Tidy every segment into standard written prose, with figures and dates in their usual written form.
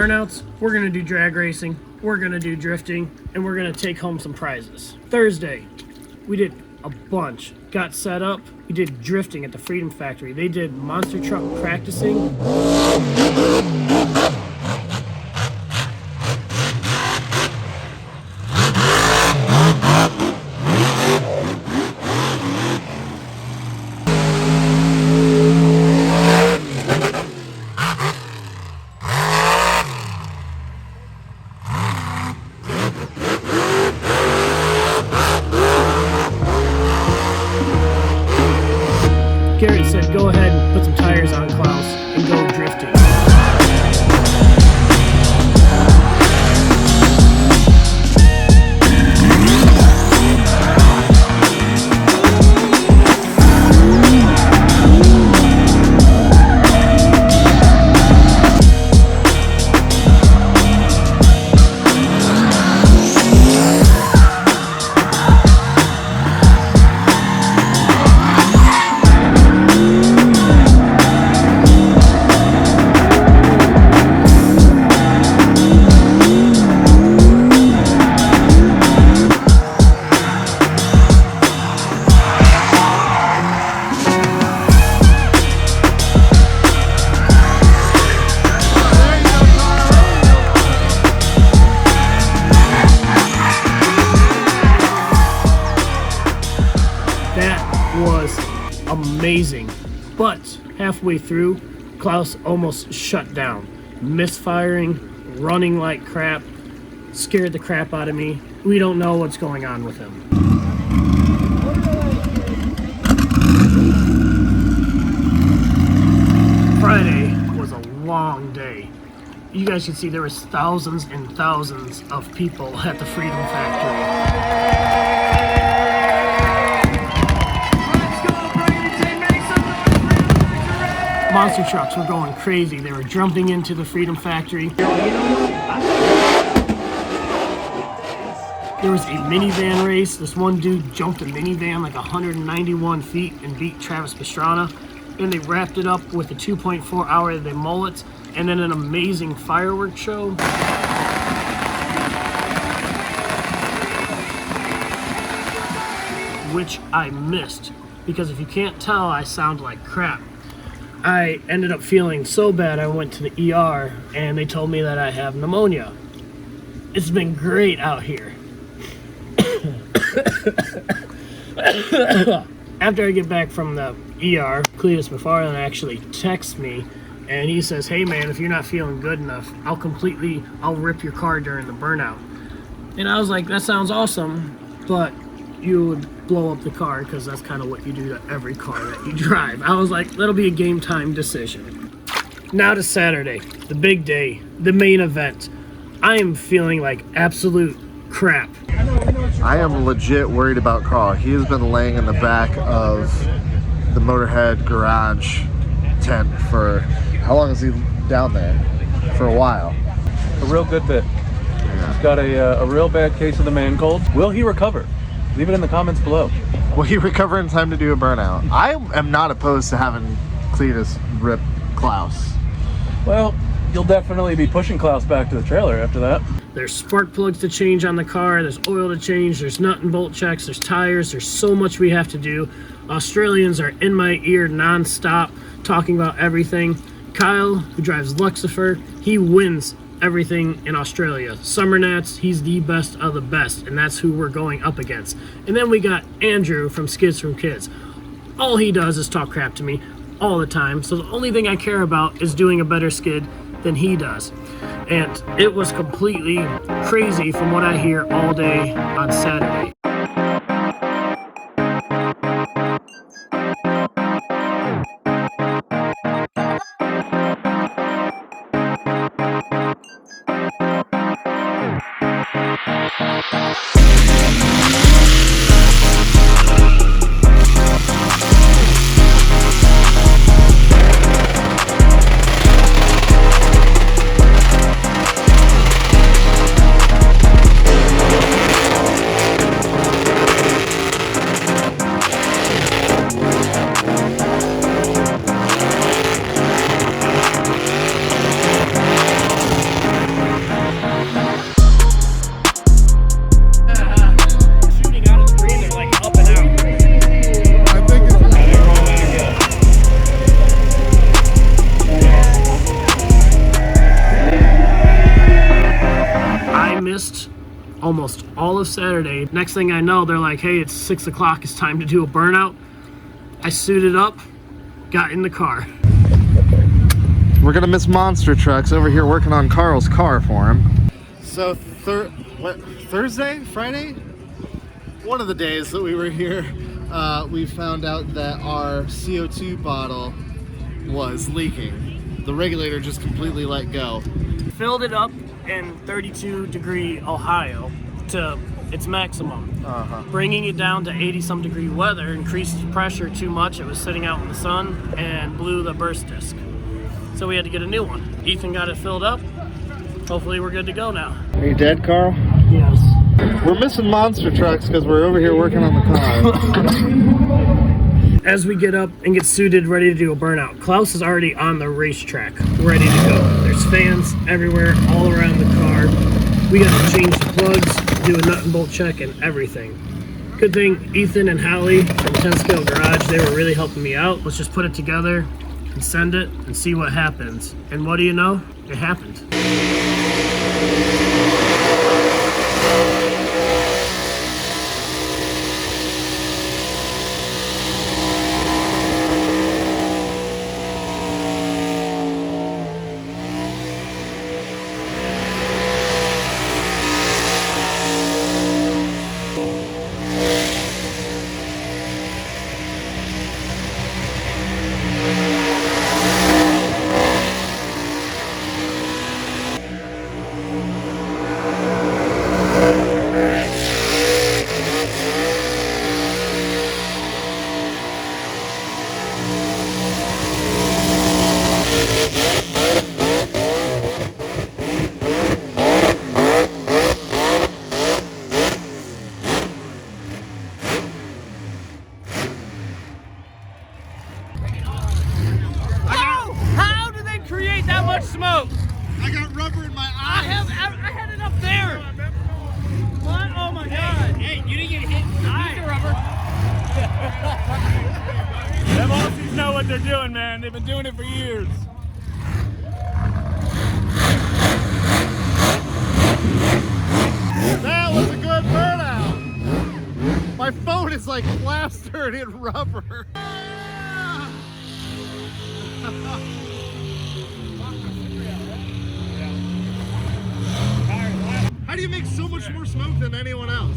Burnouts, we're going to do drag racing, we're going to do drifting, and we're going to take home some prizes. Thursday, we did a bunch. Got set up, we did drifting at the Freedom Factory. They did monster truck practicing. Garrett said, go ahead and put some tires on, Klaus, and go drifting. Was amazing, but halfway through, Klaus almost shut down, misfiring, running like crap, scared the crap out of me. We don't know what's going on with him. Friday was a long day. You guys can see there was thousands and thousands of people at the Freedom Factory. Monster trucks were going crazy. They were jumping into the Freedom Factory. There was a minivan race. This one dude jumped a minivan like 191 feet and beat Travis Pastrana. Then they wrapped it up with a 2.4 hour LeMullets and then an amazing fireworks show. Which I missed, because if you can't tell, I sound like crap. I ended up feeling so bad I went to the ER and they told me that I have pneumonia. It's been great out here. After I get back from the ER, Cleetus McFarlane actually texts me and he says, hey man, if you're not feeling good enough, I'll rip your car during the burnout. And I was like, that sounds awesome, but you would blow up the car because that's kind of what you do to every car that you drive. I was like, that'll be a game time decision. Now to Saturday, the big day, the main event. I am feeling like absolute crap. I am legit worried about Carl. He has been laying in the back of the Motorhead garage tent for, how long is he down there? For a while. A real good bit. Yeah. He's got a real bad case of the man cold. Will he recover? Leave it in the comments below. Will he recover in time to do a burnout? I am not opposed to having Cleetus rip Klaus. Well, you'll definitely be pushing Klaus back to the trailer after that. There's spark plugs to change on the car, there's oil to change, there's nut and bolt checks, there's tires, there's so much we have to do. Australians are in my ear non-stop talking about everything. Kyle, who drives Luxifer, he wins everything in Australia. Summer Nats, he's the best of the best, and that's who we're going up against. And then we got Andrew from Skids from Kids. All he does is talk crap to me all the time, so the only thing I care about is doing a better skid than he does. And it was completely crazy from what I hear all day on Saturday. missed almost all of Saturday. Next thing I know, they're like, hey, it's 6 o'clock, it's time to do a burnout. I suited up, got in the car. We're gonna miss monster trucks over here working on Carl's car for him. So Thursday, Friday? One of the days that we were here, we found out that our CO2 bottle was leaking. The regulator just completely let go. Filled it up in 32-degree Ohio to its maximum. Bringing it down to 80-some degree weather increased the pressure too much. It was sitting out in the sun and blew the burst disc. So we had to get a new one. Ethan got it filled up. Hopefully we're good to go now. Are you dead, Carl? Yes. We're missing monster trucks because we're over here working on the car. As we get up and get suited, ready to do a burnout, Klaus is already on the racetrack, ready to go. There's fans everywhere, all around the car. We got to change the plugs, do a nut and bolt check, and everything. Good thing Ethan and Hallie from 10 Scale Garage, they were really helping me out. Let's just put it together and send it and see what happens. And what do you know? It happened. Smoke. I got rubber in my eyes. I had it up there. What? Oh my God. Hey, you didn't get hit. Use the rubber. Them Aussies know what they're doing, man. They've been doing it for years. That was a good burnout. My phone is like plastered in rubber. How do you make so much more smoke than anyone else?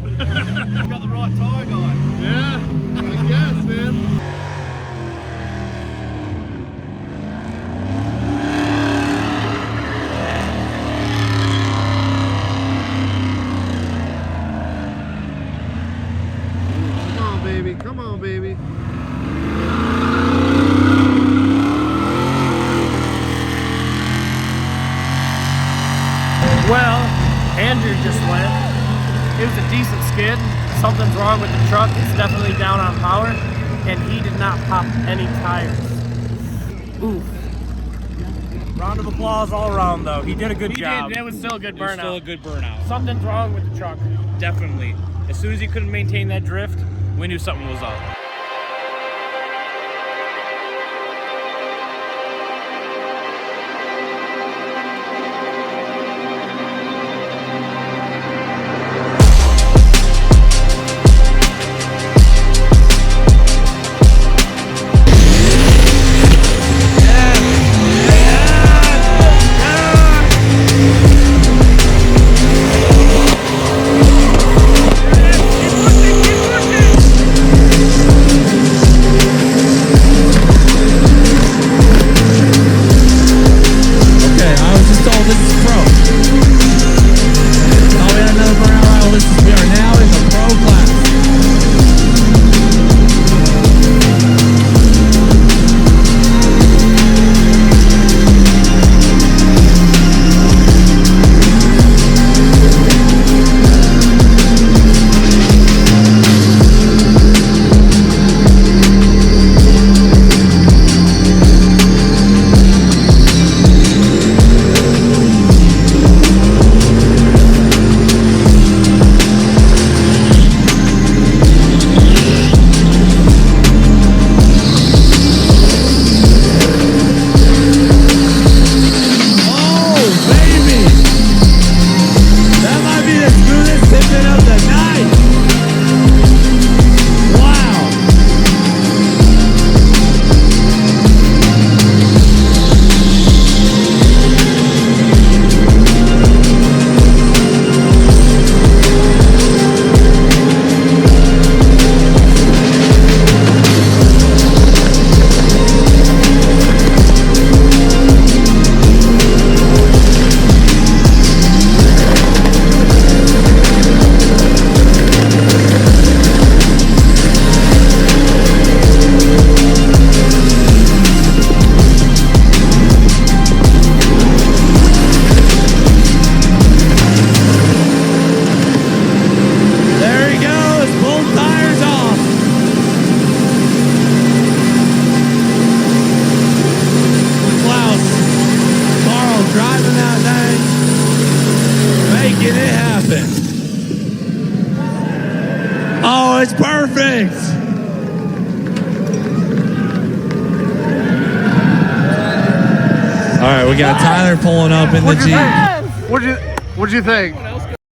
You got the right tire guy. Yeah, I guess, man. Come on, baby. Come on, baby. Well, Andrew just went. It was a decent skid. Something's wrong with the truck. It's definitely down on power. And he did not pop any tires. Ooh. Round of applause all around, though. He did a good job. It was still a good It was burnout. still a good burnout. Something's wrong with the truck. Definitely. As soon as he couldn't maintain that drift, we knew something was up. making it happen. Oh, it's perfect. All right, we got Tyler pulling up in the Jeep. What'd you think?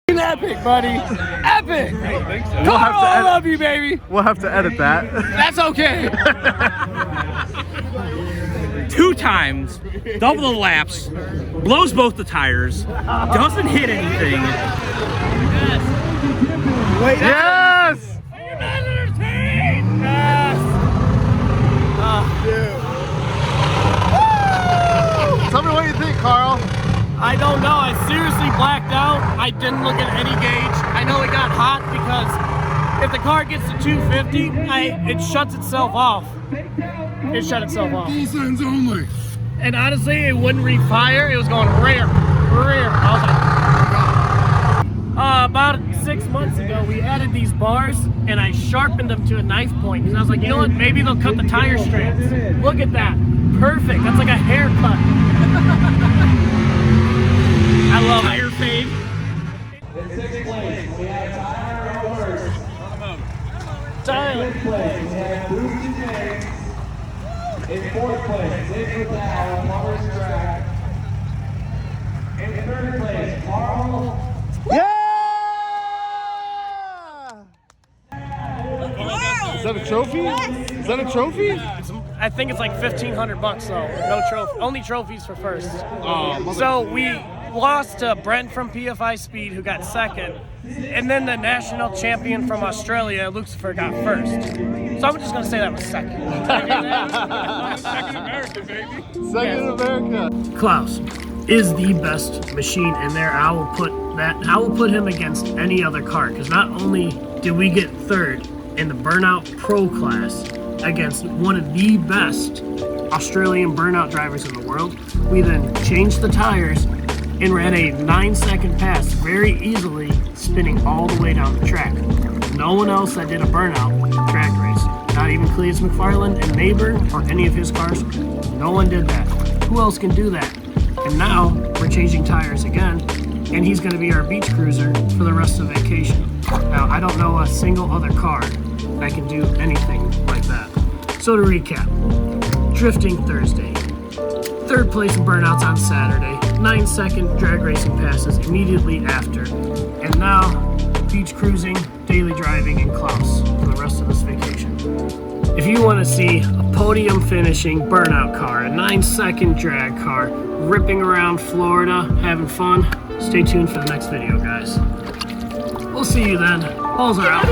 Epic, buddy. Epic. We'll have to I edit. love you, baby. We'll have to edit that. That's okay. 2 times, double the laps, blows both the tires, doesn't hit anything. Yes! Tell me what you think, Carl. I don't know. I seriously blacked out. I didn't look at any gauge. I know it got hot because if the car gets to 250, it shuts itself off. It shut itself off. Full sends only. And honestly, it wouldn't refire. It was going rear. I was like, about 6 months ago, we added these bars and I sharpened them to a knife point. And I was like, you know what? Maybe they'll cut the tire strands. Look at that. Perfect. That's like a haircut. I love tire fade. In 6th place, we have Tyler Roberts. Tyler. In 5th place, we have Boost James. In 4th place, Nick Liddell, Mother's Track. In 3rd place, Carl. Yeah! Is that a trophy? Is that a trophy? I think it's like $1,500 though. No trophy. Only trophies for first. So we lost to Brent from PFI Speed, who got second, and then the national champion from Australia, Luxifer, got first. So I'm just gonna say that was second. Second American, baby. Second in America. Klaus is the best machine in there. I will put him against any other car, because not only did we get third in the Burnout Pro class against one of the best Australian burnout drivers in the world, we then changed the tires and ran a 9-second pass very easily, spinning all the way down the track. No one else that did a burnout track race, not even Cleetus and Neighbor or any of his cars, no one did that. Who else can do that? And now we're changing tires again, and he's going to be our beach cruiser for the rest of vacation. Now, I don't know a single other car that can do anything like that. So to recap, drifting Thursday, 3rd place in Burnouts on Saturday, 9-second drag racing passes immediately after, and now beach cruising, daily driving, and Klaus for the rest of this vacation. If you want to see a podium finishing burnout car, a 9-second drag car, ripping around Florida, having fun, stay tuned for the next video, guys. We'll see you then. Balls are out.